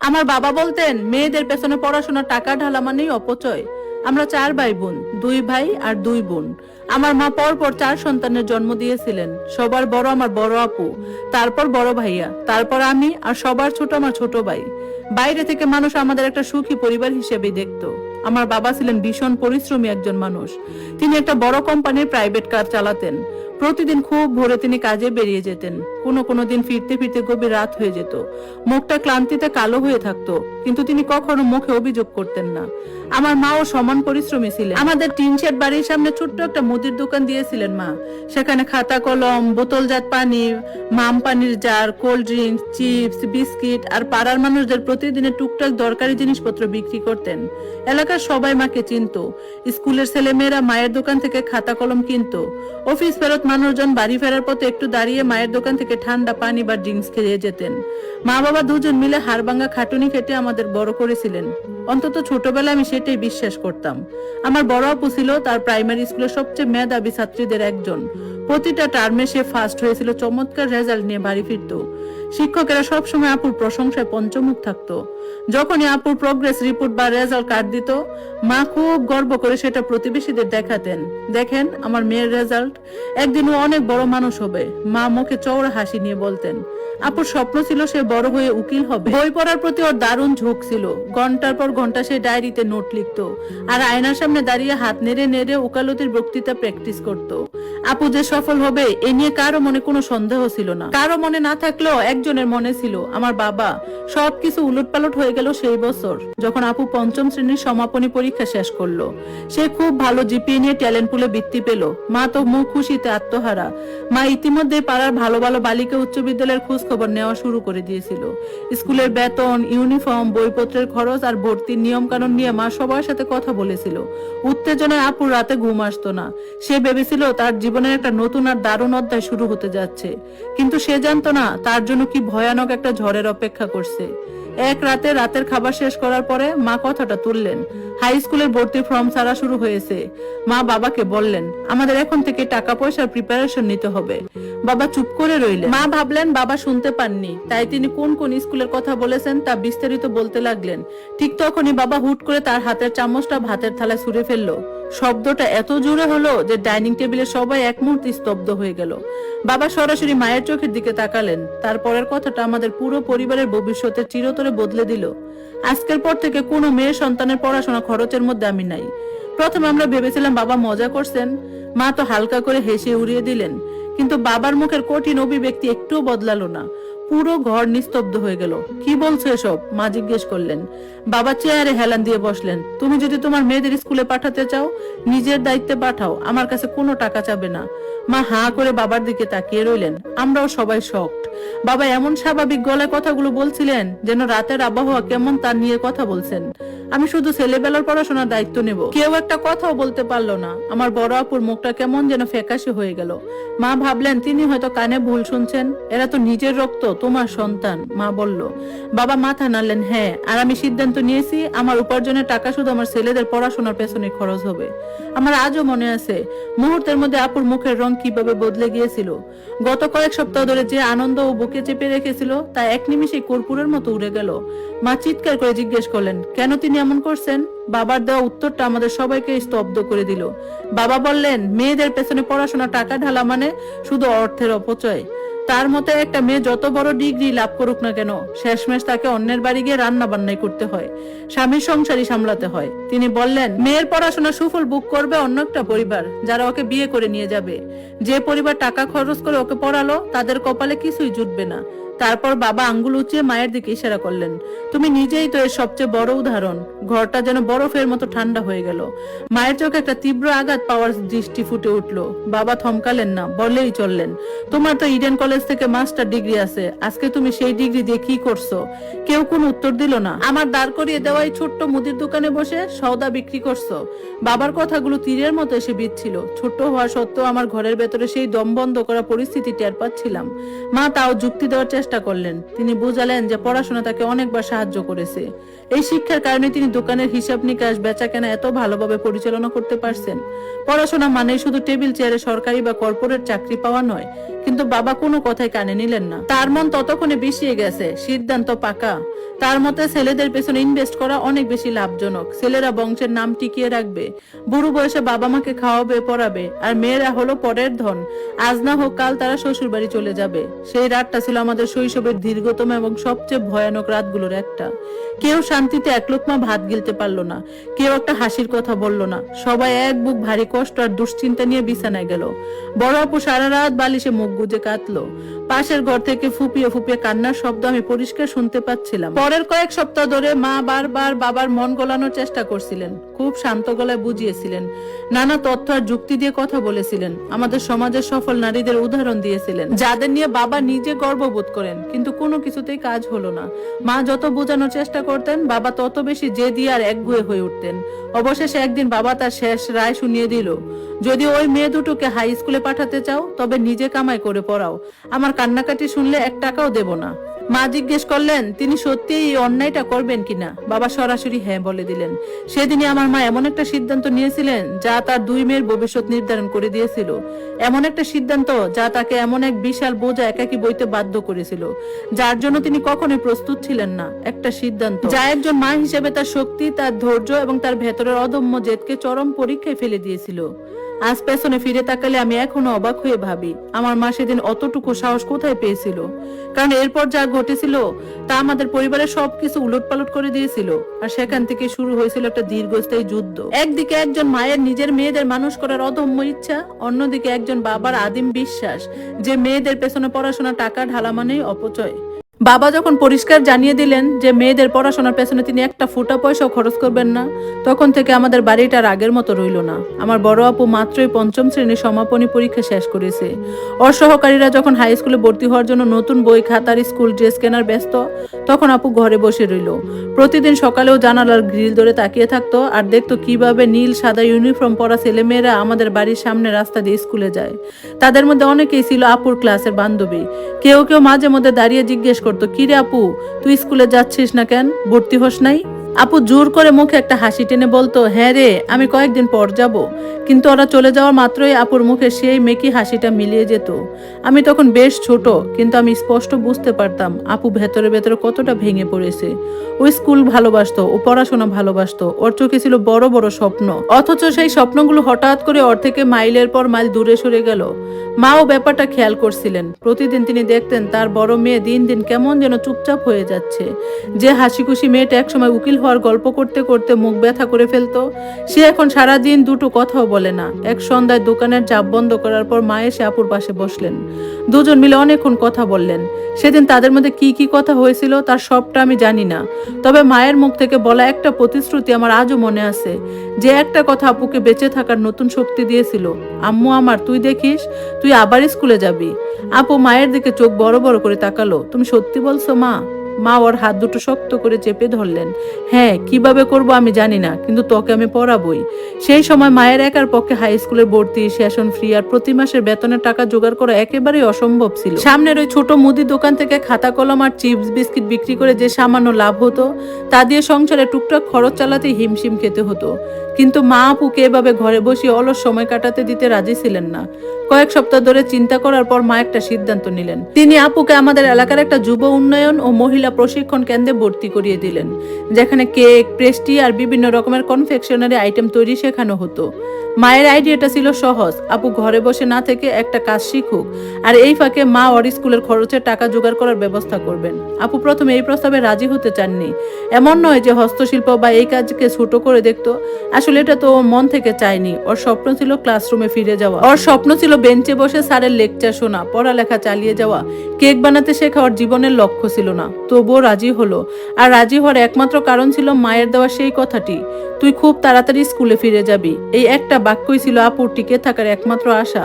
আমার বাবা বলতেন মেয়েদের পেছনে পড়াশোনার টাকা ঢালা মানেই অপচয়। আমরা 4 ভাই বোন, 2 ভাই আর 2 বোন। আমার মা পর 4 সন্তানের জন্ম দিয়েছিলেন। সবার বড় আমার বড় আপু, তারপর বড় ভাইয়া, তারপর আমি, আর সবার ছোট আমার ছোট ভাই। বাইরে থেকে মানুষ আমাদের একটা সুখী পরিবার হিসেবেই দেখতো। আমার বাবা ছিলেন ভীষণ পরিশ্রমী একজন মানুষ। তিনি একটা বড় কোম্পানির প্রাইভেট কার চালাতেন। প্রতিদিন খুব ভোরে তিনি কাজে বেরিয়ে যেতেন। কোনো দিন ফিরতে ফিরতে গভীর রাত হয়ে যেত। মুখটা ক্লান্তিতে কালো হয়ে থাকতো, কিন্তু তিনি কখনো মুখে অভিযোগ করতেন না। আমার মাও সমান পরিশ্রমী ছিলেন। আমাদের টিন শেড বাড়ির সামনে ছোট্ট একটা মুদির দোকান দিয়েছিলেন মা। সেখানে খাতা কলম, বোতলজাত পানি, মাম পানির jar, cold drinks, chips, biscuit আর পাড়ার মানুষদের প্রতিদিনের টুকটাক দরকারি জিনিসপত্র বিক্রি করতেন। এলাকার সবাই মাকে চিনতো। স্কুলের ছেলেমেয়েরা মায়ের দোকান থেকে খাতা কলম কিনতো। অফিস ফেরত মানুষজন বাড়ি ফেরার পথে একটু দাঁড়িয়ে মায়ের দোকান থেকে ঠান্ডা পানি বা ড্রিঙ্কস খেয়ে যেতেন। মা বাবা দুজন মিলে হাড়ভাঙ্গা খাটুনি খেটে আমাদের বড় করেছিলেন। অন্তত ছোটবেলায় আমি সেটাই বিশ্বাস করতাম। আমার বড় আপু ছিল তার প্রাইমারি স্কুলের সবচেয়ে মেধাবী ছাত্রীদের একজন। প্রতিটা টার্মে সে ফার্স্ট হয়েছিল, চমৎকার রেজাল্ট নিয়ে বাড়ি ফিরতো। শিক্ষকেরা সবসময় আপুর প্রশংসায় পঞ্চমুখ থাকতো। যখনই আপুর প্রোগ্রেস রিপোর্ট বা রেজাল্ট কার্ড দিত, মা খুব গর্ব করে সেটা প্রতিবেশীদের দেখাতেন। দেখেন আমার মেয়ের রেজাল্ট, একদিন ও অনেক বড় মানুষ হবে। মা মুখে চওড়া হাসি নিয়ে বলতেন। আপুর স্বপ্ন ছিল সে বড় হয়ে উকিল হবে। বই পড়ার প্রতি ওর দারুণ ঝোঁক ছিল। ঘন্টার পর ঘন্টা সে ডায়েরিতে নোট লিখতো আর আয়নার সামনে দাঁড়িয়ে হাত নেড়ে নেড়ে ওকালতির বক্তৃতা প্র্যাকটিস করত। আপু যে সফল হবে এ নিয়ে কারো মনে কোনো সন্দেহ ছিল না। কারো মনে না থাকলেও একজনের মনে ছিল, আমার বাবা। সবকিছু উলটপালট হয়ে গেল সেই বছর যখন আপু পঞ্চম শ্রেণীর সমাপনী পরীক্ষা শেষ করলো। সে খুব ভালো জিপিএ নিয়ে ট্যালেন্ট পুলে বৃত্তি পেল। মা তো মুখ খুশিতে আত্মহারা। মা ইতিমধ্যে পাড়ার ভালো ভালো বালিকা উচ্চ বিদ্যালয়ের খোঁজ খবর নেওয়া শুরু করে দিয়েছিল। স্কুলের বেতন, ইউনিফর্ম, বইপত্রের খরচ আর ভর্তির নিয়ম কানুন নিয়ে মা সবার সাথে কথা বলেছিল। উত্তেজনায় আপুর রাতে ঘুম আসতো না। সে ভেবেছিল তার জীবনের একটা নতুন আর দারুণ অধ্যায় শুরু হতে যাচ্ছে, কিন্তু সে জানতো না তার জন্য কি ভয়ানক একটা ঝড়ের অপেক্ষা করছে। এক রাতে রাতের খাবার শেষ করার পরে মা কথাটা তুললেন, হাই স্কুলের ভর্তির ফর্ম ছাড়া শুরু হয়েছে। মা বাবাকে বললেন, আমাদের এখন থেকে টাকা পয়সার প্রিপারেশন নিতে হবে। বাবা চুপ করে রইলেন। মা ভাবলেন বাবা শুনতে পাননি, তাই তিনি কোন কোন স্কুলের কথা বলেছেন তা বিস্তারিত বলতে লাগলেন। ঠিক তখনই বাবা হুট করে তার হাতের চামচটা ভাতের থালায় ছুঁড়ে ফেললো। শব্দটা এত জোরে হলো যে ডাইনিং টেবিলে সবাই এক মুহূর্তে স্তব্ধ হয়ে গেল। বাবা সরাসরি মায়ের চোখের দিকে তাকালেন। তারপরের কথাটা আমাদের পুরো পরিবারের ভবিষ্যতের চিরতরে বদলে দিল। আজকের পর থেকে কোনো মেয়ের সন্তানের পড়াশোনা খরচের মধ্যে আমি নাই। প্রথমে আমরা ভেবেছিলাম বাবা মজা করছেন। মা তো হালকা করে হেসে উড়িয়ে দিলেন, কিন্তু বাবার মুখের কঠিন অভিব্যক্তি একটুও বদলালো না। পুরো ঘর নিস্তব্ধ হয়ে গেল। কি বলছো এসব? মা জিজ্ঞেস করলেন। বাবা চেয়ারে হেলান দিয়ে বসলেন। তুমি যদি তোমার মেয়েদের স্কুলে পাঠাতে চাও, নিজের দায়িত্বে পাঠাও, আমার কাছে কোনো টাকা চাবে না। মা হাঁ করে বাবার দিকে তাকিয়ে রইলেন। আমরাও সবাই শকড। বাবা এমন স্বাভাবিক গলায় কথাগুলো বলছিলেন যেন রাতের আবহাওয়া কেমন তা নিয়ে কথা বলছেন। আমি শুধু ছেলেবেলার পড়াশোনার দায়িত্ব নেব। কেউ একটা কথাও বলতে পারলো না। আমার বড় আপুর মুখটা কেমন যেন ফ্যাকাশে হয়ে গেল। মা ভাবলেন তিনি হয়তো কানে ভুল শুনছেন। এরা তো নিজের রক্ত, তোমার সন্তান। মা বলল। বাবা মাথা নাড়লেন। হ্যাঁ, আর আমি সিদ্ধান্ত নিয়েছি আমার উপার্জনের টাকা শুধু আমার ছেলেদের পড়াশোনার পেছনে খরচ হবে। আমার আজও মনে আছে মুহূর্তের মধ্যে আপুর মুখের রং কিভাবে বদলে গিয়েছিল। গত কয়েক সপ্তাহ ধরে যে আনন্দ ও বুকে চেপে রেখেছিল তা এক নিমিষে কর্পূরের মতো উড়ে গেল। মা চিৎকার করে জিজ্ঞেস করলেন, কেন তিনি এমন করছেন? বাবার দেওয়া উত্তরটা আমাদের সবাইকে স্তব্ধ করে দিল। বাবা বললেন, মেয়েদের পেছনে পড়াশোনা টাকা ঢালা মানে শুধু অর্থের অপচয়। তার মতে একটা মেয়ে যত বড় ডিগ্রি লাভ করুক না কেন, শেষমেশ তাকে অন্যের বাড়ি গিয়ে রান্না বান্নাই করতে হয়, স্বামীর সংসারই সামলাতে হয়। তিনি বললেন, মেয়ের পড়াশোনা সুফল বুক করবে অন্য একটা পরিবার, যারা ওকে বিয়ে করে নিয়ে যাবে। যে পরিবার টাকা খরচ করে ওকে পড়ালো তাদের কপালে কিছুই জুটবে না। তারপর বাবা আঙ্গুল উঁচিয়ে মায়ের দিকে ইশারা করলেন। তুমি নিজেই তো এর সবচেয়ে বড় উদাহরণ। ঘরটা যেন বরফের মতো ঠান্ডা হয়ে গেল। মায়ের চোখে একটা তীব্র আঘাত পাওয়ার দৃষ্টি ফুটে উঠল। বাবা থমকালেন না, বললেই চললেন, তোমার তো ইডেন কলেজ থেকে মাস্টার ডিগ্রি আছে, আজকে তুমি সেই ডিগ্রি দিয়ে কি করছো? কেউ কোনো উত্তর দিল না। আমার দাঁড় করিয়ে দেওয়াই ছোট্ট মুদির দোকানে বসে সওদা বিক্রি করছো। বাবার কথাগুলো তীরের মতো এসে বিচ্ছিল। ছোট্ট হওয়া সত্ত্বেও আমার ঘরের ভেতরে সেই দম বন্ধ করা পরিস্থিতি টের পাচ্ছিলাম। মা তাও যুক্তি দেওয়ার চেষ্টা করলেন। তিনি বুঝালেন যে পড়াশোনা তাকে অনেকবার সাহায্য করেছে। এই শিক্ষার কারণে তিনি দোকানের হিসাব নিকাশ, বেচা কেনা এত ভালোভাবে পরিচালনা করতে পারছেন। পড়াশোনা মানে শুধু টেবিল চেয়ারে সরকারি বা কর্পোরেট চাকরি পাওয়া নয়। কিন্তু বাবা কোনো কথাই কানে নিলেন না। তার মন ততক্ষণে বিষিয়ে গেছে। সিদ্ধান্ত পাকা। তার মতে ছেলেদের পেছনে ইনভেস্ট করা অনেক বেশি লাভজনক। ছেলেরা বংশের নাম টিকিয়ে রাখবে, বুড়ো বয়সে বাবা মাকে খাওয়াবে পড়াবে, আর মেয়েরা হলো পরের ধন। আজ না হোক কাল তারা শ্বশুর বাড়ি চলে যাবে। সেই রাতটা ছিল আমাদের শৈশবের দীর্ঘতম এবং সবচেয়ে ভয়ানক রাতগুলোর একটা। কেউ শান্তিতে এক লোকমা ভাত গিলতে পারলো না, কেউ একটা হাসির কথা বললো না। সবাই এক বুক ভারী কষ্ট আর দুশ্চিন্তা নিয়ে বিছানায় গেল। বড় আপু সারা রাত বালিশে মুখ গুজে কাঁদলো। পাশের ঘর থেকে ফুপিয়ে ফুপিয়ে কান্নার শব্দ আমি পরিষ্কার শুনতে পাচ্ছিলাম। পরের কয়েক সপ্তাহ ধরে মা বারবার বাবার মন গলানোর চেষ্টা করছিলেন, খুব শান্ত গলায় বুঝিয়েছিলেন, নানা তথ্য আর যুক্তি দিয়ে কথা বলেছিলেন, আমাদের সমাজের সফল নারীদের উদাহরণ দিয়েছিলেন, যাদের নিয়ে বাবা নিজে গর্ববোধ করেন। কিন্তু কোনো কিছুতেই কাজ হলো না। মা যত বোঝানোর চেষ্টা করতেন, বাবা তত বেশি জেদি আর একগুঁয়ে হয়ে উঠতেন। অবশেষে একদিন বাবা তার শেষ রায় শুনিয়ে দিল, যদি ওই মেয়ে দুটোকে হাই স্কুলে পাঠাতে চাও তবে নিজে কামাই করে পড়াও, আমার কান্নাকাটি শুনলে 1 টাকাও দেব না। মা জিজ্ঞেস করলেন তিনি সত্যি এই অন্যায়টা করবেন কিনা। বাবা সরাসরি হ্যাঁ বলে দিলেন। সেদিনই আমার মা এমন একটা সিদ্ধান্ত নিয়েছিলেন যা তার 2 মেয়ের ভবিষ্যৎ নির্ধারণ করে দিয়েছিল। এমন একটা সিদ্ধান্ত যা তাকে এমন এক বিশাল বোঝা একাকী বইতে বাধ্য করেছিল, যার জন্য তিনি কখনোই প্রস্তুত ছিলেন না। একটা সিদ্ধান্ত যা একজন মা হিসেবে তার শক্তি, তার ধৈর্য এবং তার ভেতরের অদম্য জেদকে চরম পরীক্ষায় ফেলে দিয়েছিল। আজ পেছনে ফিরে তাকালে আমি এখনো অবাক হয়ে ভাবি, আমার মা সেদিন অতটুকু সাহস কোথায় পেয়েছিল। কারণ এরপর যা ঘটেছিল তা আমাদের পরিবারের সবকিছু উলটপালট করে দিয়েছিল। আর সেখান থেকে শুরু হয়েছিল একটা দীর্ঘস্থায়ী যুদ্ধ। একদিকে একজন মায়ের নিজের মেয়েদের মানুষ করার অদম্য ইচ্ছা, অন্যদিকে একজন বাবার আদিম বিশ্বাস যে মেয়েদের পেছনে পড়াশোনা টাকা ঢালা মানেই অপচয়। বাবা যখন পরিষ্কার জানিয়ে দিলেন যে মেয়েদের পড়াশোনার পেছনে তিনি একটা ফুটা পয়সাও খরচ করবেন না, তখন থেকে আমাদের বাড়িটার আগের মতো রইল না। আমার বড় আপু মাত্রই 5ম শ্রেণীর সমাপনী পরীক্ষা শেষ করেছে। ওর সহকারীরা যখন হাই স্কুলে ভর্তি হওয়ার জন্য নতুন বই খাতার স্কুল ড্রেস কেনার ব্যস্ত, তখন আপু ঘরে বসে রইল। প্রতিদিন সকালেও জানালার গ্রিল ধরে তাকিয়ে থাকতো আর দেখতো কিভাবে নীল সাদা ইউনিফর্ম পরা ছেলেমেয়েরা আমাদের বাড়ির সামনে রাস্তা দিয়ে স্কুলে যায়। তাদের মধ্যে অনেকেই ছিল আপুর ক্লাসের বান্ধবী। কেউ কেউ মাঝে মধ্যে দাঁড়িয়ে জিজ্ঞেস করতো, কিরে আপু তুই স্কুলে যাচ্ছিস না কেন, ভর্তি হস নাই? আপু জোর করে মুখে একটা হাসি টেনে বলতো, হ্যাঁ রে আমি কয়েকদিন পর যাব। কিন্তু ওরা চলে যাওয়ার মাত্রই আপুর মুখে সেই মেকি হাসিটা মিলিয়ে যেত। আমি তখন বেশ ছোট, কিন্তু আমি স্পষ্ট বুঝতে পারতাম আপু ভেতরে ভেতরে কতটা ভেঙে পড়েছে। ওই স্কুল ভালোবাসতো, ও পড়াশোনা ভালোবাসতো, ওর চোখে ছিল বড় বড় স্বপ্ন। অথচ সেই স্বপ্নগুলো হঠাৎ করে ওর থেকে মাইলের পর মাইল দূরে সরে গেল। মাও ব্যাপারটা খেয়াল করছিলেন। প্রতিদিন তিনি দেখতেন তার বড় মেয়ে দিন দিন কেমন যেন চুপচাপ হয়ে যাচ্ছে। যে হাসি খুশি মেয়েটা একসময় উকিল হওয়ার গল্প করতে করতে মুখ ব্যথা করে ফেলতো, সে এখন সারাদিন দুটো কথাও বলে না। এক সন্ধ্যায় দোকানের চাপ বন্ধ করার পর মা এসে আপুর পাশে বসলেন। দুজন মিলে অনেকক্ষণ কথা বললেন। সেদিন তাদের মধ্যে কি কি কথা হয়েছিল তার সবটা আমি জানি না, তবে মায়ের মুখ থেকে বলা একটা প্রতিশ্রুতি আমার আজও মনে আছে, যে একটা কথা আপুকে বেঁচে থাকার নতুন শক্তি দিয়েছিল, আম্মু আমার তুই দেখিস তুই আবার স্কুলে যাবি। আপু মায়ের দিকে চোখ বড় বড় করে তাকালো, তুমি সত্যি বলছো মা? মা ওর হাত দুটো শক্ত করে চেপে ধরলেন। হ্যাঁ, কিভাবে করব আমি জানি না, কিন্তু তোকে আমি পড়াবই। সেই সময় মায়ের একার পক্ষে হাই স্কুলের ভর্তি, সেশন ফ্রি আর প্রতি মাসের বেতনের টাকা জোগাড় করা একেবারেই অসম্ভব ছিল। সামনের ওই ছোট মুদি দোকান থেকে খাতা কলম আর চিপস বিস্কিট বিক্রি করে যে সামান্য লাভ হতো, তা দিয়ে সংসারে টুকটাক খরচ চালাতে হিমশিম খেতে হতো। কিন্তু মা আপুকে এভাবে ঘরে বসে অলস সময় কাটাতে দিতে রাজি ছিলেন না। কয়েক সপ্তাহ ধরে চিন্তা করার পর মা একটা সিদ্ধান্ত নিলেন। তিনি আপুকে আমাদের এলাকার একটা যুব উন্নয়ন ও মহিলা প্রশিক্ষণ কেন্দ্রে ভর্তি করিয়ে দিলেন, যেখানে কেক, পেস্ট্রি আর বিভিন্ন রকমের কনফেকশনারি আইটেম তৈরি শেখানো হতো। মায়ের আইডিয়াটা ছিল সহজ, আপু ঘরে বসে না থেকে একটা কাজ শিখুক, আর এই ফাঁকে মা ওর স্কুলের খরচের টাকা জোগাড় করার ব্যবস্থা করবেন। আপু প্রথমে এই প্রস্তাবে রাজি হতে চাননি। এমন নয় যে হস্তশিল্প বা এই কাজকে ছোট করে দেখতো, আসলে এটা তো ওর মন থেকে চায়নি। ওর স্বপ্ন ছিল ক্লাসরুমে ফিরে যাওয়া, ওর স্বপ্ন ছিল বেঞ্চে বসে স্যারের লেকচার শোনা, পড়ালেখা চালিয়ে যাওয়া। কেক বানাতে শেখা ওর জীবনের লক্ষ্য ছিল না, তবুও রাজি হলো। আর রাজি হওয়ার একমাত্র কারণ ছিল মায়ের দেওয়া সেই কথাটি, তুই খুব তাড়াতাড়ি স্কুলে ফিরে যাবি। এই একটা বাক্যই ছিল আপুর টিকে থাকার একমাত্র আশা।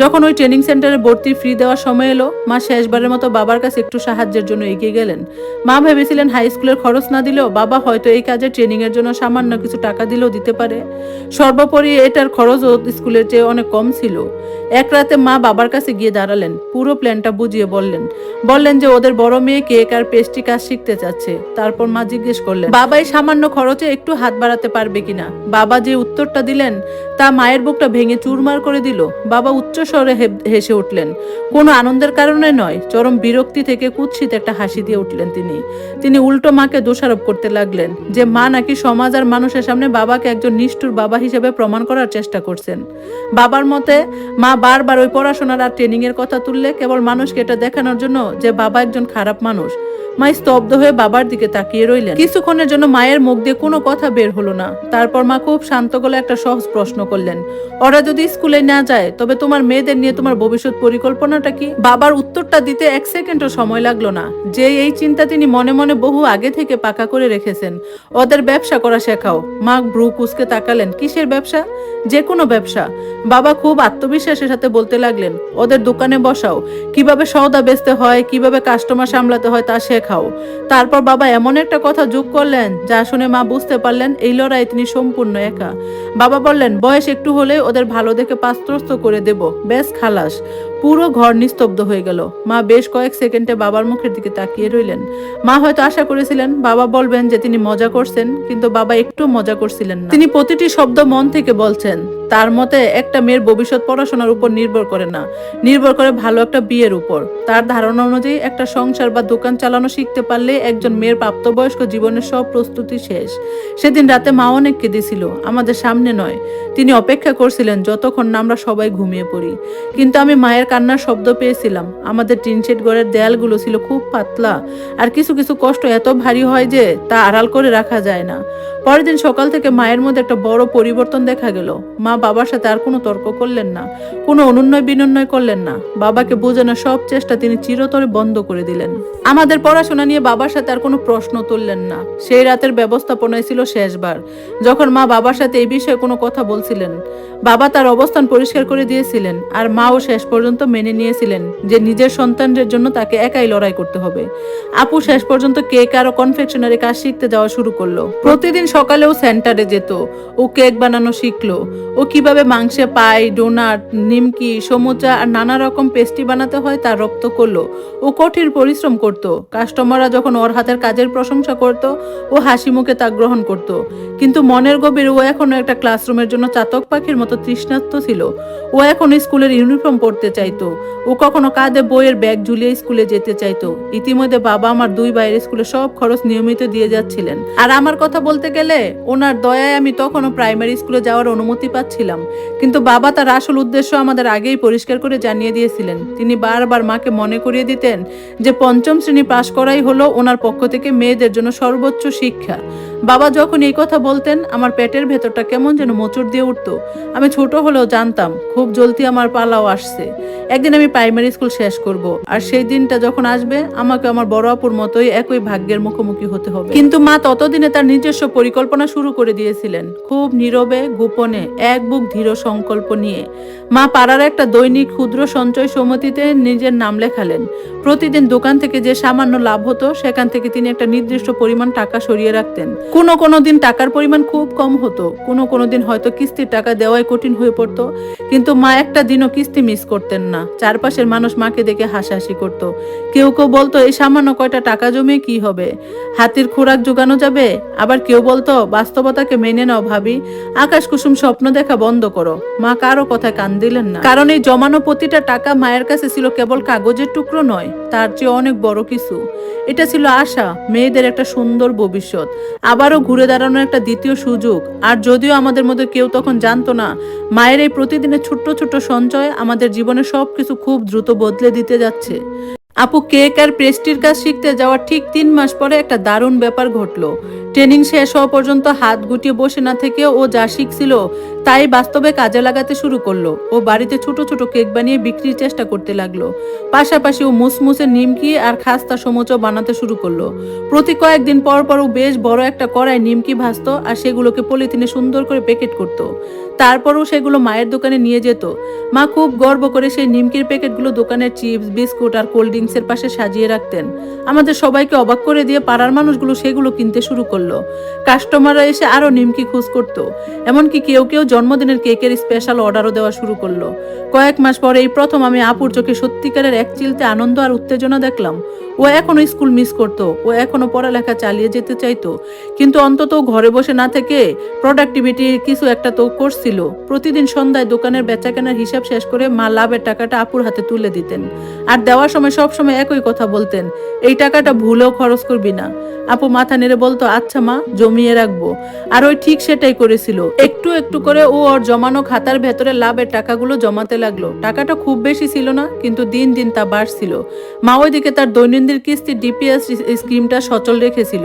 যখন ওই ট্রেনিং সেন্টারে ভর্তি ফ্রি দেওয়ার সময় এলো, মা শেষবারের মতো বাবার কাছে একটু সাহায্যের জন্য এগিয়ে গেলেন। মা ভেবেছিলেন হাই স্কুলের খরচ না দিলেও বাবা হয়তো এই কাজে ট্রেনিং এর জন্য সামান্য কিছু টাকা দিলেও দিতে পারে। সর্বোপরি এটার খরচও স্কুলের চেয়ে অনেক কম ছিল। এক রাতে মা বাবার কাছে গিয়ে দাঁড়ালেন, পুরো প্ল্যানটা বুঝিয়ে বললেন যে ওদের বড় মেয়ে কেক আর পেস্ট্রি কাজ শিখতে চাচ্ছে। তারপর মা জিজ্ঞেস করলেন, বাবাই সামান্য খরচে একটু হাত বাড়াতে পারবে কিনা। বাবা যে উত্তরটা দিলেন তা মায়ের বুকটা ভেঙে চুরমার করে দিল। বাবা উচ্চ স্বরে হেসে উঠলেন। কোনো আনন্দের কারণে নয়, চরম বিরক্তি থেকে কুৎসিত একটা হাসি দিয়ে উঠলেন তিনি উল্টো মাকে দোষারোপ করতে লাগলেন যে মা নাকি সমাজ আর মানুষের সামনে বাবাকে একজন নিষ্ঠুর বাবা হিসেবে প্রমাণ করার চেষ্টা করছেন। বাবার মতে মা বারবার ওই পড়াশোনার আর ট্রেনিং এর কথা তুললে কেবল মানুষকে এটা দেখানোর জন্য যে বাবা একজন খারাপ মানুষ। মা স্তব্ধ হয়ে বাবার দিকে তাকিয়ে রইলেন। কিছুক্ষণের জন্য মায়ের মুখ দিয়ে কোনো কথা বের হলো না। তারপর মা খুব শান্ত গলে একটা সহজ প্রশ্ন করলেন, ওরা যদি স্কুলে না যায় তবে তোমার মেয়েদের নিয়ে তোমার ভবিষ্যৎ পরিকল্পনাটা কি? বাবার উত্তরটা দিতে 1 সেকেন্ডও সময় লাগলো না। যে এই চিন্তা তিনি মনে মনে বহু আগে থেকে পাকা করে রেখেছেন, ওদের ব্যবসা করা শেখাও। মা ব্রু কুচকে তাকালেন। কিসের ব্যবসা? যে কোনো ব্যবসা। বাবা খুব আত্মবিশ্বাসের সাথে বলতে লাগলেন, ওদের দোকানে বসাও, কিভাবে সওদা বেচতে হয়, কিভাবে কাস্টমার সামলাতে হয় তা শেখাও। তারপর বাবা এমন একটা কথা যোগ করলেন যা শুনে মা বুঝতে পারলেন এই লড়াই তিনি সম্পূর্ণ একা। বাবা বললেন, বয়স একটু হলে ওদের ভালো দেখে পাত্রস্থ করে দেব, বেশ খালাস। পুরো ঘর নিস্তব্ধ হয়ে গেল। মা বেশ কয়েক সেকেন্ডে বাবার মুখের দিকে তাকিয়ে রইলেন। মা হয়তো আশা করেছিলেন বাবা বলবেন যে তিনি মজা করছেন, কিন্তু বাবা একটু মজা করছিলেন না। তিনি প্রতিটি শব্দ মন থেকে বলছেন। তার মতে একটা মেয়ের ভবিষ্যৎ পড়াশোনার উপর নির্ভর করে না, নির্ভর করে ভালো একটা বিয়ের উপর। তার ধারণা অনুযায়ী একটা সংসার বা দোকান চালানো শিখতে পারলে একজন মেয়ের প্রাপ্তবয়স্ক জীবনের সব প্রস্তুতি শেষ। সেদিন রাতে মা অনেক কেঁদেছিল, আমাদের সামনে নয়। তিনি অপেক্ষা করছিলেন যতক্ষণ না আমরা সবাই ঘুমিয়ে পড়ি। কিন্তু আমি মায়ের কান্নার শব্দ পেয়েছিলাম। আমাদের টিনশেড ঘরের দেয়ালগুলো ছিল খুব পাতলা, আর কিছু কিছু কষ্ট এত ভারী হয় যে তা আড়াল করে রাখা যায় না। পরের দিন সকাল থেকে মায়ের মধ্যে একটা বড় পরিবর্তন দেখা গেল। মা বাবার সাথে আর কোনো তর্ক করলেন না, কোনো অনুনয় বিনয় করলেন না। বাবাকে বোঝানোর সব চেষ্টা তিনি চিরতরে বন্ধ করে দিলেন। আমাদের পড়াশোনা নিয়ে বাবার সাথে আর কোনো প্রশ্ন তুললেন না। সেই রাতের ব্যবস্থাপনায় ছিল শেষবার যখন মা বাবার সাথে এই বিষয়ে কোনো কথা বলছিলেন। বাবা তার অবস্থান পরিষ্কার করে দিয়েছিলেন, আর মাও শেষ পর্যন্ত মেনে নিয়েছিলেন যে নিজের সন্তানদের জন্য তাকে একাই লড়াই করতে হবে। আপু শেষ পর্যন্ত কেক আর কনফেকশনারি কাজ শিখতে যাওয়া শুরু করলো। প্রতিদিন সকালেও সেন্টারে যেত, ও কেক বানানো শিখলো। ও কিভাবে মাংসে পাই, ডোনাট, নিমকি, সমুচা আর নানা রকম পেস্ট্রি বানাতে হয় তা রপ্ত করলো। ও কঠিন পরিশ্রম করত। কাস্টমাররা যখন ওর হাতের কাজের প্রশংসা করত, ও হাসি মুখে তা গ্রহণ করত। কিন্তু মনের গভীরে ও এখনো একটা ক্লাসরুমের জন্য চাতক পাখির মতো তৃষ্ণার্ত ছিল। ও এখন স্কুলের ইউনিফর্ম পরতে চাইতো। ও কখনো কাঁধে বইয়ের ব্যাগ ঝুলিয়ে স্কুলে যেতে চাইতো। ইতিমধ্যে বাবা আমার 2 ভাইয়ের স্কুলে সব খরচ নিয়মিত দিয়ে যাচ্ছিলেন। আর আমার কথা বলতে গেলে ওনার দয়ায় আমি তখনও প্রাইমারি স্কুলে যাওয়ার অনুমতি পাচ্ছিলাম। কিন্তু বাবা তার আসল উদ্দেশ্য আমাদের আগেই পরিষ্কার করে জানিয়ে দিয়েছিলেন। তিনি বারবার মাকে মনে করিয়ে দিতেন যে 5ম শ্রেণী পাশ করাই হলো ওনার পক্ষ থেকে মেয়েদের জন্য সর্বোচ্চ শিক্ষা। বাবা যখন এই কথা বলতেন আমার পেটের ভেতরটা কেমন যেন মোচড় দিয়ে উঠতো। আমি ছোট হলেও জানতাম খুব জলদি আমার পালাও আসছে। একদিন আমি প্রাইমারি স্কুল শেষ করব, আর সেই দিনটা যখন আসবে আমাকে আমার বড় আপুর মতোই একই ভাগ্যের মুখোমুখি হতে হবে। কিন্তু মা ততদিনে তার নিজস্ব পরিকল্পনা শুরু করে দিয়েছিলেন, খুব নীরবে গোপনে, এক বুক দৃঢ় সংকল্প নিয়ে। মা পাড়ার একটা দৈনিক ক্ষুদ্র সঞ্চয় সমিতিতে নিজের নাম লেখালেন। প্রতিদিন দোকান থেকে যে সামান্য লাভ হতো সেখান থেকে তিনি একটা নির্দিষ্ট পরিমাণ টাকা সরিয়ে রাখতেন। কোনো দিন টাকার পরিমাণ খুব কম হতো, কোনো দিন হয়তো কিস্তির টাকা দেওয়াই কঠিন হয়ে পড়তো। কিন্তু মা একটা দিনও কিস্তি মিস করতেন না। চারপাশের মানুষ মাকে দেখে হাসাহাসি করত। কেউ বলতো এই সামান্য কয়টা টাকা জমিয়ে কি হবে, হাতির খোরাক জোগানো যাবে। আবার কেউ বলতো বাস্তবতাকে মেনে নাও ভাবি, আকাশ কুসুম স্বপ্ন দেখা বন্ধ করো। মা কারো কথায় কান দিলেন না, কারণ এই জমানো প্রতিটা টাকা মায়ের কাছে ছিল কেবল কাগজের টুকরো নয়, তার চেয়ে অনেক বড় কিছু। এটা ছিল আশা, মেয়েদের একটা সুন্দর ভবিষ্যৎ, আবারও ঘুরে দাঁড়ানোর একটা দ্বিতীয় সুযোগ। আর যদিও আমাদের মধ্যে কেউ তখন জানতো না মায়ের এই প্রতিদিনের ছোট্ট ছোট্ট সঞ্চয় আমাদের জীবনে সবকিছু খুব দ্রুত বদলে দিতে যাচ্ছে। আপু কেক আর পেস্ট্রির কাজ শিখতে যাওয়ার ঠিক 3 মাস পরে একটা দারুণ ব্যাপার ঘটলো। ট্রেনিং শেষ হওয়া পর্যন্ত হাত গুটিয়ে বসে না থেকে ও যা শিখছিল তাই বাস্তবে কাজে লাগাতে শুরু করলো। ও বাড়িতে ছোট ছোট কেক বানিয়ে বিক্রির চেষ্টা করতে লাগলো। পাশাপাশি ও মুসমুসে নিমকি আর খাস্তা সমুচা বানাতে শুরু করলো। প্রতি কয়েকদিন পর পর ও বেশ বড় একটা কড়াই নিমকি ভাজতো আর সেগুলোকে পলিথিনে সুন্দর করে প্যাকেট করতো। তারপরও সেগুলো মায়ের দোকানে নিয়ে যেত। মা খুব গর্ব করে সেই নিমকির প্যাকেটগুলো দোকানের চিপস, বিস্কুট আর কোল্ড ড্রিঙ্কসের পাশে সাজিয়ে রাখতেন। আমাদের সবাইকে অবাক করে দিয়ে পাড়ার মানুষগুলো সেগুলো কিনতে শুরু করলো। কাস্টমাররা এসে আরো নিমকি খোঁজ করতো। এমনকি কেউ জন্মদিনের কেকের স্পেশাল অর্ডারও দেওয়া শুরু করলো। কয়েক মাস পরে এই প্রথম আমি আপুর চোখে সত্যিকারের এক চিলতে আনন্দ আর উত্তেজনা দেখলাম। ও ও এখনো স্কুল মিস করতো, ও এখনো পড়ালেখা চালিয়ে যেতে চাইতো, কিন্তু অন্তত ঘরে বসে না থেকে প্রোডাক্টিভিটির কিছু একটা তো করছিল। প্রতিদিন সন্ধ্যায় দোকানের বেচাকেনার হিসাব শেষ করে মা লাভের টাকাটা আপুর হাতে তুলে দিতেন, আর দেওয়ার সময় সবসময় একই কথা বলতেন, এই টাকাটা ভুলেও খরচ করবি না। আপু মাথা নেড়ে বলতো, আচ্ছা মা, জমিয়ে রাখবো। আর ওই ঠিক সেটাই করেছিল। একটু একটু করে ও ওর জমানো খাতার ভেতরে লাভের টাকাগুলো জমাতে লাগলো। টাকাটা খুব বেশি ছিল না, কিন্তু দিন দিন তা বাড়ছিল। মা ওইদিকে তার দৈনন্দিন কিস্তি ডিপিএস স্কিমটা সচল রেখেছিল।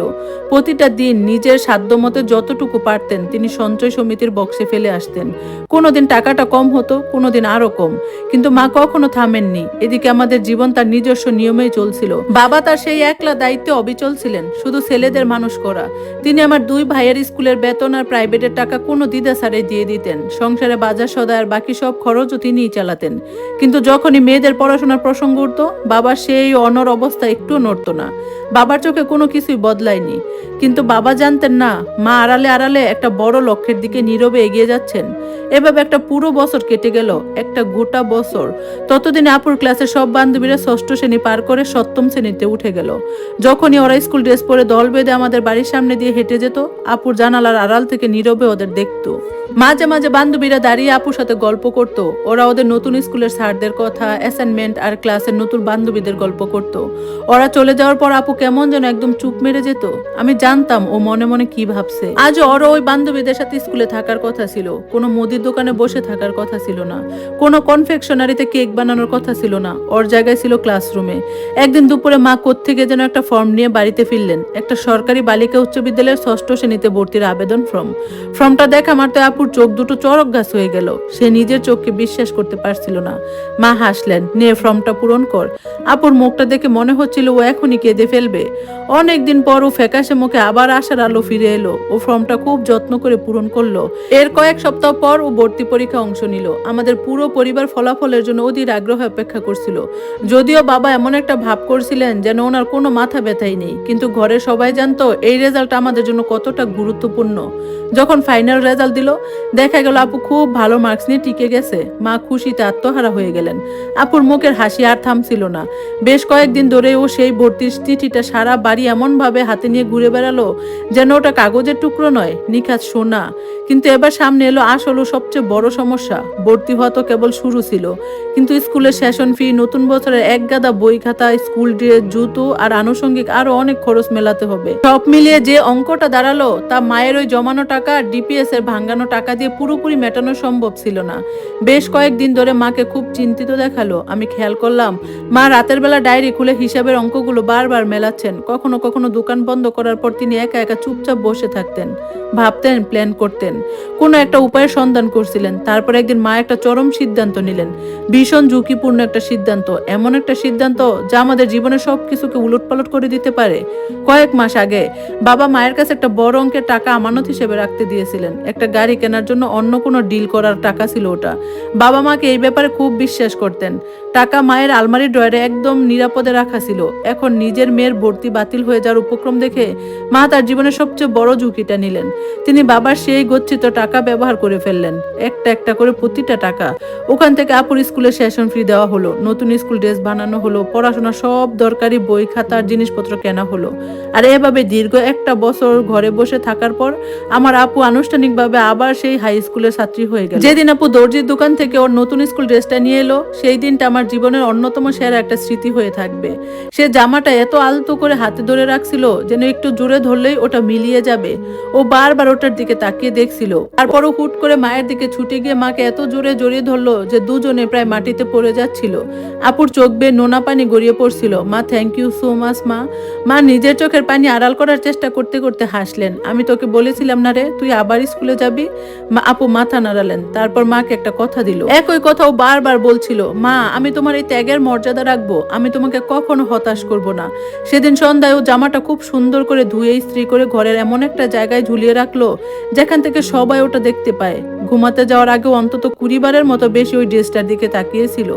প্রতিটা দিন নিজের সাধ্যমতো যতটুকু পারতেন তিনি সঞ্চয় সমিতির বক্সে ফেলে আসতেন। কোনোদিন টাকাটা কম হতো, কোনোদিন আরো কম, কিন্তু মা কখনো থামেননি। এদিকে আমাদের জীবন তার নিজস্ব নিয়মেই চলছিল। বাবা তার সেই একলা দায়িত্বে অবিচল ছিলেন, শুধু ছেলেদের মানুষ করা। তিনি আমার দুই ভাইয়ের স্কুলের বেতন আর প্রাইভেটের টাকা কোনো দ্বিধা ছাড়াই দিয়ে দিতেন। সংসারে বাজার সদাই আর বাকি সব খরচও তিনিই চালাতেন। কিন্তু যখনই মেয়েদের পড়াশোনার প্রসঙ্গ উঠতো, বাবা সেই অনর অবস্থা একটু নড়তো না। বাবার চোখে কোনো কিছুই বদলায়নি, কিন্তু বাবা জানতেন না মা আড়ালে আড়ালে একটা বড় লক্ষ্যের দিকে নীরবে এগিয়ে যাচ্ছেন। এভাবে একটা পুরো বছর কেটে গেল, একটা গোটা বছর। ততদিনে আপুর ক্লাসের সব বান্ধবীরা ষষ্ঠ শ্রেণী পার করে সপ্তম শ্রেণীতে উঠে গেল। যখনই ওরা স্কুল ড্রেস পরে দল বেঁধে আমাদের বাড়ির সামনে দিয়ে হেঁটে যেত, আপুর জানালার আড়াল থেকে নীরবে ওদের দেখতো। মাঝে মাঝে বান্ধবীরা দাঁড়িয়ে আপুর সাথে গল্প করত। ওরা ওদের নতুন স্কুলের স্যারদের কথা, অ্যাসাইনমেন্ট আর ক্লাসের নতুন বান্ধবীদের গল্প করত। ওরা চলে যাওয়ার পর আপু কেমন যেন একদম চুপ মেরে যেত। আমি জানতাম ও মনে মনে কি ভাবছে। আজ ওরও ওই বান্ধবীদের সাথে স্কুলে থাকার কথা ছিল, কোনো মুদির দোকানে বসে থাকার কথা ছিল না, কোনো কনফেকশনারিতে কেক বানানোর কথা ছিল না। ওর জায়গায় ছিল ক্লাসরুমে। একদিন দুপুরে মা কোত্থেকে যেন একটা ফর্ম নিয়ে বাড়িতে ফিরলেন, একটা সরকারি বালিকা উচ্চ বিদ্যালয়ের ষষ্ঠ শ্রেণীতে ভর্তির আবেদন ফর্মটা দেখা মাত্র আপুর চোখ দুটো চরক গাছ হয়ে গেল। সে নিজের চোখকে বিশ্বাস করতে পারছিল না। মা হাসলেন, নে ফর্মটা পূরণ কর। আপুর মুখটা দেখে মনে হচ্ছিল ও এখনই কেঁদে ফেলবে। অনেকদিন পর ও ফ্যাকাশে মুখে আবার আশার আলো ফিরে এলো। ও ফর্মটা খুব যত্ন করে পূরণ করলো। এর কয়েক সপ্তাহ পর ও ভর্তি পরীক্ষা অংশ নিল। আমাদের পুরো পরিবার ফলাফলের জন্য অধীর আগ্রহে অপেক্ষা করছিল। যদিও বাবা এমন একটা ভাব করছিলেন যেন ওনার কোনো মাথা ব্যথাই নেই, কিন্তু ঘরে সবাই জানতো এই রেজাল্ট আমাদের জন্য কতটা গুরুত্বপূর্ণ। যখন ফাইনাল রেজাল্ট দিল, দেখা গেল আপু খুব ভালো মার্কস নিয়ে টিকে গেছে। মা খুশিতে আত্মহারা হয়ে গেলেন। আপুর মুখের হাসি আর থামছিল না। বেশ কয়েকদিন ধরে ও সেই ভর্তির চিঠিটা সারা বাড়ি এমন ভাবে হাতে নিয়ে ঘুরে বেড়ালো যেন ওটা কাগজের টুকরো নয়, নিখাত সোনা। কিন্তু এবার সামনে এলো আসল ও সবচেয়ে বড় সমস্যা। ভর্তি হওয়া তো কেবল শুরু ছিল, কিন্তু স্কুলের সেশন ফি, নতুন বছরের এক গাদা বই খাতা, স্কুল ড্রেস, জুতো আর আনুষঙ্গিক আরো অনেক খরচ মেলাতে হবে। সব মিলিয়ে যে অঙ্কটা দাঁড়ালো তা মায়ের ওই জমানো টাকা আর ডিপিএস এর ভাঙানো টাকা দিয়ে পুরোপুরি মেটানো সম্ভব ছিল না। বেশ কয়েকদিন ধরে মাকে খুব চিন্তিত দেখালো। আমি খেয়াল করলাম মা রাতের বেলা ডায়েরি খুলে হিসাবের অঙ্কগুলো বারবার মেলাচ্ছেন। কখনো কখনো দোকান বন্ধ করার পর তিনি একা একা চুপচাপ বসে থাকতেন, ভাবতেন, প্ল্যান করতেন, কোনো একটা উপায়ের সন্ধান করছিলেন। তারপর একদিন মা একটা চরম সিদ্ধান্ত নিলেন, ভীষণ ঝুঁকিপূর্ণ একটা সিদ্ধান্ত, এমন একটা সিদ্ধান্ত যা আমাদের জীবনের সবকিছুকে উলটপালট করে দিতে পারে। কয়েক মাস আগে বাবা মায়ের কাছে একটা বড় অঙ্কের টাকা আমানত হিসেবে রাখতে দিয়েছিলেন। একটা গাড়ি কেনার জন্য অন্য কোনো ডিল করার টাকা ছিল ওটা। বাবা মাকে এই ব্যাপারে খুব বিশ্বাস করতেন। টাকা মায়ের আলমারির ড্রয়ারে একদম নিরাপদে রাখা ছিল। এখন নিজের মেয়ের ভর্তি বাতিল হয়ে যাওয়ার উপক্রম দেখে মা তার জীবনের সবচেয়ে বড় ঝুঁকিটা নিলেন। তিনি বাবার সেই গচ্ছিত টাকা ব্যবহার করে ফেললেন, একটা একটা করে প্রতিটা টাকা। ওখান থেকে আপুর স্কুলের সেশন ফি দেওয়া হলো, নতুন স্কুল ড্রেস বানানো হলো, পড়াশোনা সব দরকারি বই খাতার জিনিসপত্র কেনা হলো। আর এভাবে দীর্ঘ একটা বছর ঘরে বসে থাকার পর আমার আপু আনুষ্ঠানিকভাবে আবার সেই হাই স্কুলের ছাত্রী হয়ে গেল। যেদিন আপু দর্জির দোকান থেকে ওর নতুন স্কুল ড্রেসটা নিয়ে এলো, সেই দিনটা আমার জীবনের অন্যতম সেরা একটা স্মৃতি হয়ে থাকবে। সে জামাটা এত আলতো করে হাতে ধরে রাখছিল যেন একটু জোরে ধরলেই ওটা মিলিয়ে যাবে। ও বারবার ওটার দিকে তাকিয়ে দেখছিল। তারপরও হুট করে মায়ের দিকে ছুটে গিয়ে মাকে এত জোরে জড়িয়ে ধরলো যে দুজনে প্রায় মাটিতে পড়ে যাচ্ছিল। আপুর চোখ বেয়ে নোনা পানি গড়িয়ে পড়ছিল। মা, থ্যাংক ইউ সো মাচ মা। মা নিজের চোখের পানি আড়াল করার চেষ্টা করতে করতে হাসলেন। আমি তোকে বলেছিলাম না রে, তুই আবার স্কুলে যাবি। আপু মাথা নাড়ালেন। তারপর মাকে একটা কথা দিল। একই কথা ও বারবার বলছিল, মা আমি তোমার এই ত্যাগের মর্যাদা রাখবো, আমি তোমাকে কখনো হতাশ করব না। সেদিন সন্ধ্যায় ও জামাটা খুব সুন্দর করে ধুয়ে ইস্ত্রি করে ঘরের এমন একটা জায়গায় ঝুলিয়ে রাখলো যেখান থেকে সবাই ওটা দেখতে পায়। ঘুমাতে যাওয়ার আগে অন্তত 20 বারের মতো বেশি ওই ড্রেসটার দিকে তাকিয়েছিল।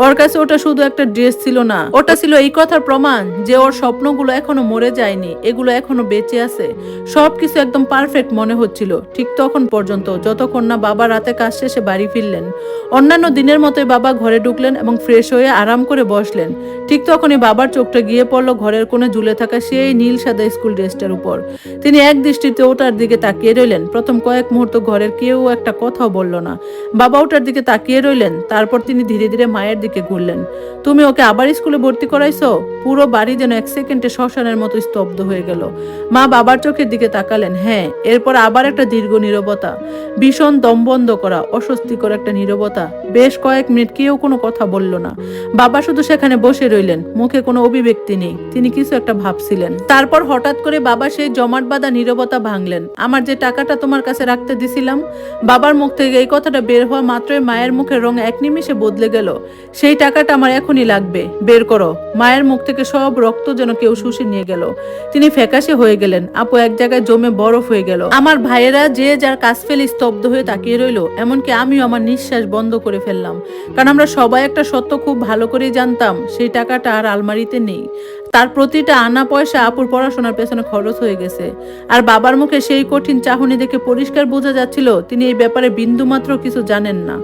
ওর কাছে ওটা শুধু একটা ড্রেস ছিল না, ওটা ছিল এই কথার প্রমাণ যে ওর স্বপ্নগুলো এখনো মরে যায়নি, এগুলো এখনো বেঁচে আছে। সবকিছু একদম পারফেক্ট মনে হচ্ছিল, ঠিক তখন পর্যন্ত যতক্ষণ না বাবা রাতে কাজ শেষে বাড়ি ফিরলেন। অন্যান্য দিনের মতোই বাবা ঘরে ঢুকলেন এবং ফ্রেশ হয়ে আরাম করে বসলেন। ঠিক তখনই বাবার চোখটা গিয়ে পড়লো ঘরের কোণে ঝুলে থাকা সেই নীল সাদা স্কুল ড্রেসটার উপর। তিনি এক দৃষ্টিতে ওটার দিকে তাকিয়ে রইলেন। প্রথম কয়েক মুহূর্ত ঘরের কেউ একটা কথাও বলল না। বাবা ওটার দিকে তাকিয়ে রইলেন। তারপর তিনি ধীরে ধীরে মায়ের দিকে ঘুরলেন। তুমি ওকে আবার স্কুলে ভর্তি করাইছো? পুরো বাড়ি যেন এক সেকেন্ডে শ্মশানের মতো স্তব্ধ হয়ে গেল। মা বাবার চোখের দিকে তাকালেন। হ্যাঁ। এরপর আবার একটা দীর্ঘ নীরবতা, ভীষণ দমবন্ধ করা, অস্বস্তিকর একটা নীরবতা। বেশ কয়েক মিনিট কেউ কোনো কথা বলল না। বাবা শুধু সেখানে বসে রইলেন, মুখে কোনো অভিব্যক্তি নেই। তিনি কিছু একটা ভাবছিলেন। তারপর হঠাৎ করে বাবা সেই জমাট বাঁধা নীরবতা ভাঙলেন। আমার যে টাকাটা তোমার কাছে রাখতে দিছিলাম। বাবার মুখ থেকে এই কথাটা বের হওয়া মাত্রই মায়ের মুখের রং এক নিমিষে বদলে গেল। সেই টাকাটা আমার এখনই লাগবে, বের করো। মায়ের মুখ থেকে সব রক্ত যেন কেউ শুষে নিয়ে গেল। তিনি ফ্যাকাশে হয়ে গেলেন। আপু এক জায়গায় জমে বরফ হয়ে গেল। আমার ভাইয়েরা যে যার কাজ ফেলে স্তব্ধ হয়ে তাকিয়ে রইল। এমনকি আমিও আমার নিঃশ্বাস বন্ধ করে ফেললাম। কারণ আমরা সবাই একটা সত্য খুব ভালো করেই জানতাম, সেই টাকাটা আর আলমারিতে নেই। তার প্রতিটা আনা পয়সা আপুর পড়াশোনার পেছনে খরচ হয়ে গেছে। আর বাবার মুখে সেই কঠিন চাহনি দেখে পরিষ্কার বোঝা যাচ্ছিল তিনি এই ব্যাপারে বিন্দুমাত্র কিছু জানেন না।